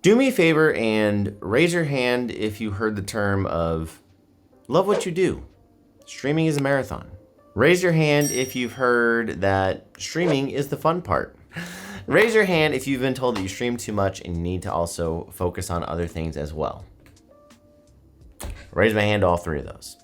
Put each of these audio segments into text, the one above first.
Do me a favor and raise your hand if you heard the term of love what you do. Streaming is a marathon. Raise your hand if you've heard that streaming is the fun part. Raise your hand if you've been told that you stream too much and you need to also focus on other things as well. Raise my hand to all three of those.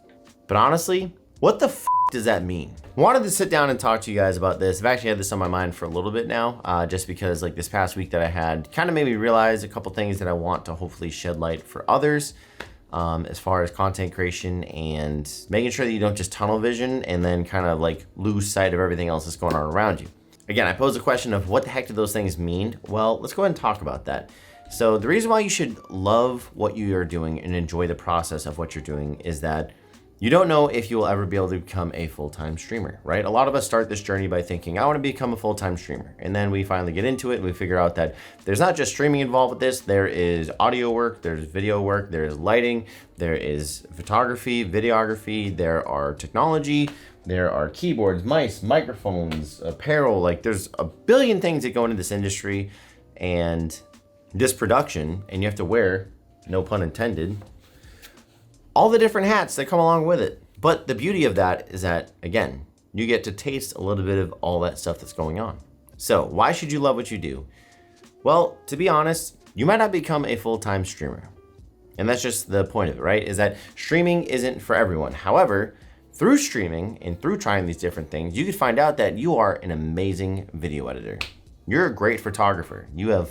But honestly, what the does that mean? Wanted to sit down and talk to you guys about this. I've actually had this on my mind for a little bit now, just because like this past week that I had kind of made me realize a couple things that I want to hopefully shed light for others, as far as content creation and making sure that you don't just tunnel vision and then kind of like lose sight of everything else that's going on around you. Again, I posed the question of what the heck do those things mean? Well, let's go ahead and talk about that. So the reason why you should love what you are doing and enjoy the process of what you're doing is that you don't know if you will ever be able to become a full-time streamer, right? A lot of us start this journey by thinking, I want to become a full-time streamer. And then we finally get into it and we figure out that there's not just streaming involved with this. There is audio work, there's video work, there's lighting, there is photography, videography, there are technology, there are keyboards, mice, microphones, apparel. Like there's a billion things that go into this industry and this production, and you have to wear, no pun intended, all the different hats that come along with it. But the beauty of that is that, again, you get to taste a little bit of all that stuff that's going on. So why should you love what you do? Well, to be honest, you might not become a full-time streamer. And that's just the point of it, right? Is that streaming isn't for everyone. However, through streaming and through trying these different things, you could find out that you are an amazing video editor. You're a great photographer. You have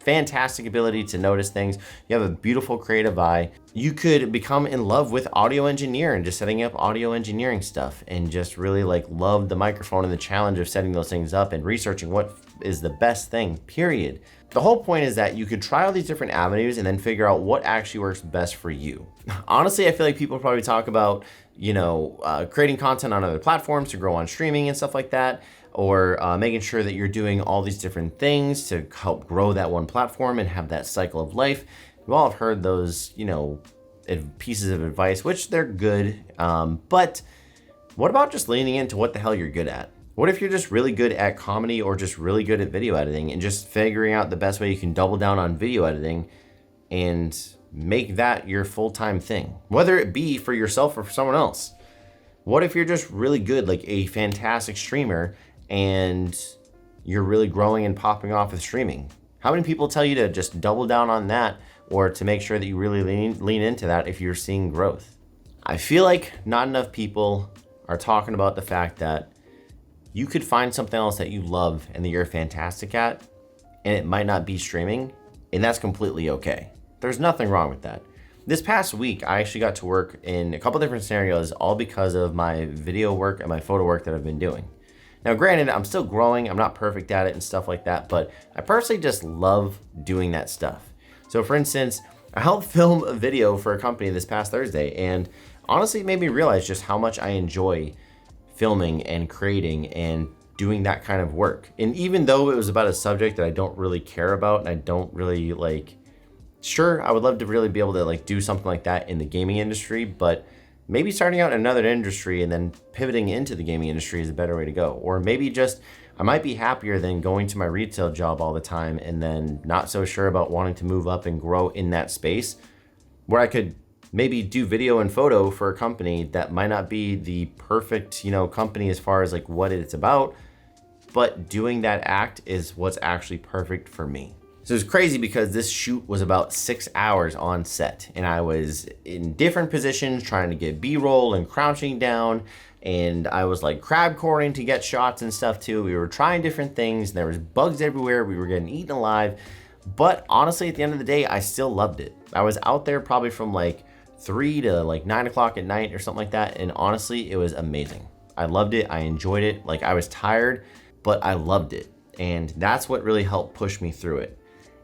fantastic ability to notice things. You have a beautiful creative eye. You could become in love with audio engineering, just setting up audio engineering stuff and just really like love the microphone and the challenge of setting those things up and researching what is the best thing, period. The whole point is that you could try all these different avenues and then figure out what actually works best for you. Honestly, I feel like people probably talk about, creating content on other platforms to grow on streaming and stuff like that, or making sure that you're doing all these different things to help grow that one platform and have that cycle of life. We all have heard those, pieces of advice, which they're good. But what about just leaning into what the hell you're good at? What if you're just really good at comedy or just really good at video editing and just figuring out the best way you can double down on video editing and make that your full-time thing, whether it be for yourself or for someone else? What if you're just really good, like a fantastic streamer, and you're really growing and popping off with streaming? How many people tell you to just double down on that or to make sure that you really lean into that if you're seeing growth? I feel like not enough people are talking about the fact that you could find something else that you love and that you're fantastic at, and it might not be streaming, and that's completely okay. There's nothing wrong with that. This past week, I actually got to work in a couple different scenarios, all because of my video work and my photo work that I've been doing. Now, granted, I'm still growing. I'm not perfect at it and stuff like that, but I personally just love doing that stuff. So for instance, I helped film a video for a company this past Thursday, and honestly, it made me realize just how much I enjoy filming and creating and doing that kind of work. And even though it was about a subject that I don't really care about and I don't really like, sure, I would love to really be able to like do something like that in the gaming industry, but maybe starting out in another industry and then pivoting into the gaming industry is a better way to go. Or maybe just, I might be happier than going to my retail job all the time and then not so sure about wanting to move up and grow in that space, where I could maybe do video and photo for a company that might not be the perfect, company as far as like what it's about, but doing that act is what's actually perfect for me. So it's crazy because this shoot was about 6 hours on set, and I was in different positions trying to get B-roll and crouching down, and I was like crab coring to get shots and stuff too. We were trying different things, and there was bugs everywhere. We were getting eaten alive, but honestly, at the end of the day, I still loved it. I was out there probably from like 3 to like 9 o'clock at night or something like that, and honestly, it was amazing. I loved it. I enjoyed it. Like, I was tired, but I loved it, and that's what really helped push me through it.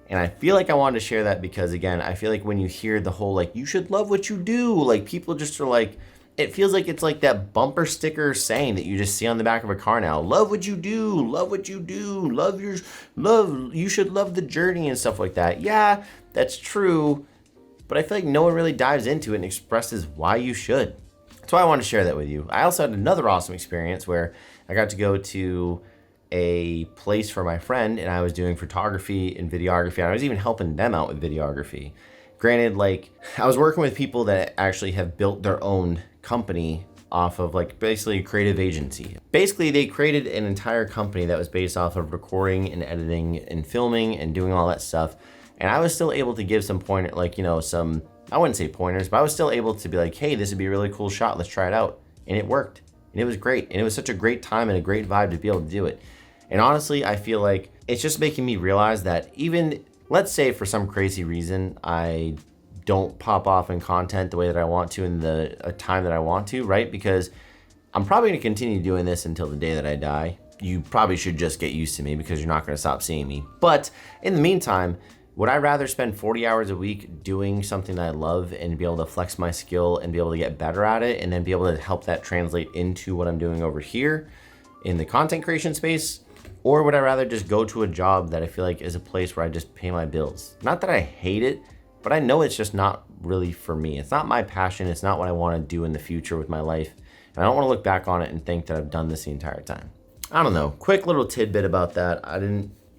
And I feel like I wanted to share that because, again, I feel like when you hear the whole, like, you should love what you do, like, people just are like, it feels like it's like that bumper sticker saying that you just see on the back of a car now. Love what you do, love what you do, you should love the journey and stuff like that. Yeah, that's true, but I feel like no one really dives into it and expresses why you should. That's why I wanted to share that with you. I also had another awesome experience where I got to go to a place for my friend, and I was doing photography and videography, and I was even helping them out with videography. Granted, like, I was working with people that actually have built their own company off of like basically a creative agency. Basically, they created an entire company that was based off of recording and editing and filming and doing all that stuff. And I was still able to give some point, like, you know, some, I wouldn't say pointers, but I was still able to be like, hey, this would be a really cool shot. Let's try it out. And it worked. And it was great. And it was such a great time and a great vibe to be able to do it. And honestly, I feel like it's just making me realize that even, let's say for some crazy reason, I don't pop off in content the way that I want to in the time that I want to, right? Because I'm probably gonna continue doing this until the day that I die. You probably should just get used to me because you're not gonna stop seeing me. But in the meantime, would I rather spend 40 hours a week doing something that I love and be able to flex my skill and be able to get better at it and then be able to help that translate into what I'm doing over here in the content creation space? Or would I rather just go to a job that I feel like is a place where I just pay my bills? Not that I hate it, but I know it's just not really for me. It's not my passion. It's not what I want to do in the future with my life. And I don't want to look back on it and think that I've done this the entire time. I don't know. Quick little tidbit about that.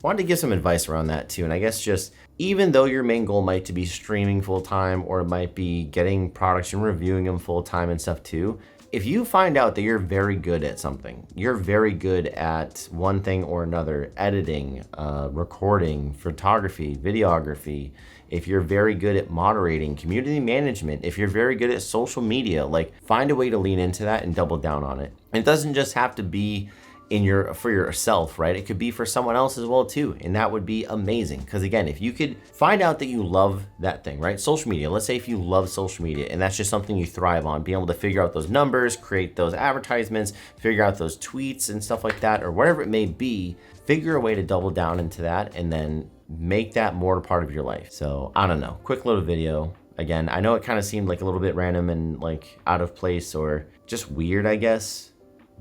Wanted to give some advice around that too. And I guess just, even though your main goal might to be streaming full time, or it might be getting products and reviewing them full time and stuff too, if you find out that you're very good at something, you're very good at one thing or another, editing, recording, photography, videography, if you're very good at moderating, community management, if you're very good at social media, like, find a way to lean into that and double down on it. And it doesn't just have to be for yourself, right? It could be for someone else as well too. And that would be amazing. Because again, if you could find out that you love that thing, right? Social media, let's say if you love social media and that's just something you thrive on, being able to figure out those numbers, create those advertisements, figure out those tweets and stuff like that, or whatever it may be, figure a way to double down into that and then make that more a part of your life. So I don't know, quick little video. Again, I know it kind of seemed like a little bit random and like out of place or just weird, I guess,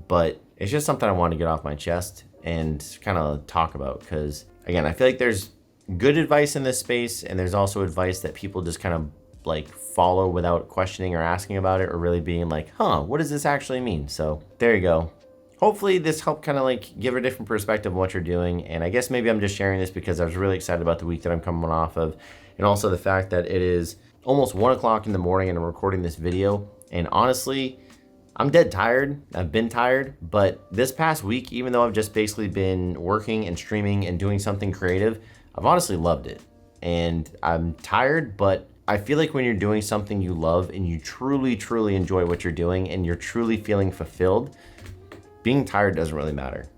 but it's just something I want to get off my chest and kind of talk about. Because again, I feel like there's good advice in this space and there's also advice that people just kind of like follow without questioning or asking about it or really being like, huh, what does this actually mean? So there you go. Hopefully this helped kind of like give a different perspective of what you're doing. And I guess maybe I'm just sharing this because I was really excited about the week that I'm coming off of. And also the fact that it is almost 1 o'clock in the morning and I'm recording this video. And honestly, I'm dead tired. I've been tired, but this past week, even though I've just basically been working and streaming and doing something creative, I've honestly loved it. And I'm tired, but I feel like when you're doing something you love and you truly, truly enjoy what you're doing and you're truly feeling fulfilled, being tired doesn't really matter.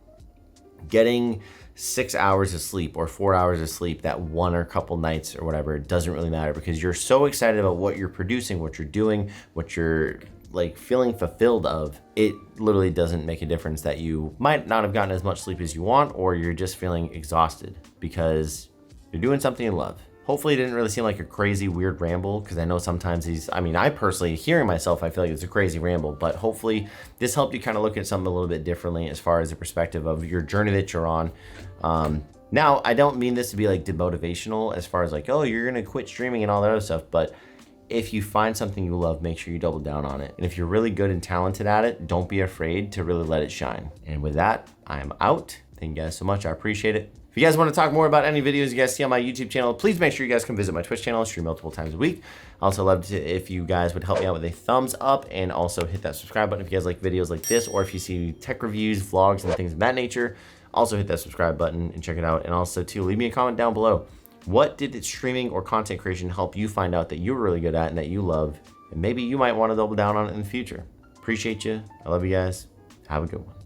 Getting 6 hours of sleep or 4 hours of sleep that one or a couple nights or whatever, it doesn't really matter because you're so excited about what you're producing, what you're doing, what you're like feeling fulfilled of. It literally doesn't make a difference that you might not have gotten as much sleep as you want, or you're just feeling exhausted because you're doing something you love. Hopefully it didn't really seem like a crazy weird ramble, because I know sometimes I personally, hearing myself, I feel like it's a crazy ramble, but hopefully this helped you kind of look at something a little bit differently as far as the perspective of your journey that you're on. Now, I don't mean this to be like demotivational as far as like, oh, you're gonna quit streaming and all that other stuff, but if you find something you love, make sure you double down on it. And if you're really good and talented at it, don't be afraid to really let it shine. And with that, I am out. Thank you guys so much. I appreciate it. If you guys want to talk more about any videos you guys see on my YouTube channel, please make sure you guys come visit my Twitch channel. I stream multiple times a week. I also love to if you guys would help me out with a thumbs up and also hit that subscribe button if you guys like videos like this, or if you see tech reviews, vlogs, and things of that nature. Also hit that subscribe button and check it out. And also too, leave me a comment down below. What did streaming or content creation help you find out that you're really good at and that you love? And maybe you might want to double down on it in the future. Appreciate you. I love you guys. Have a good one.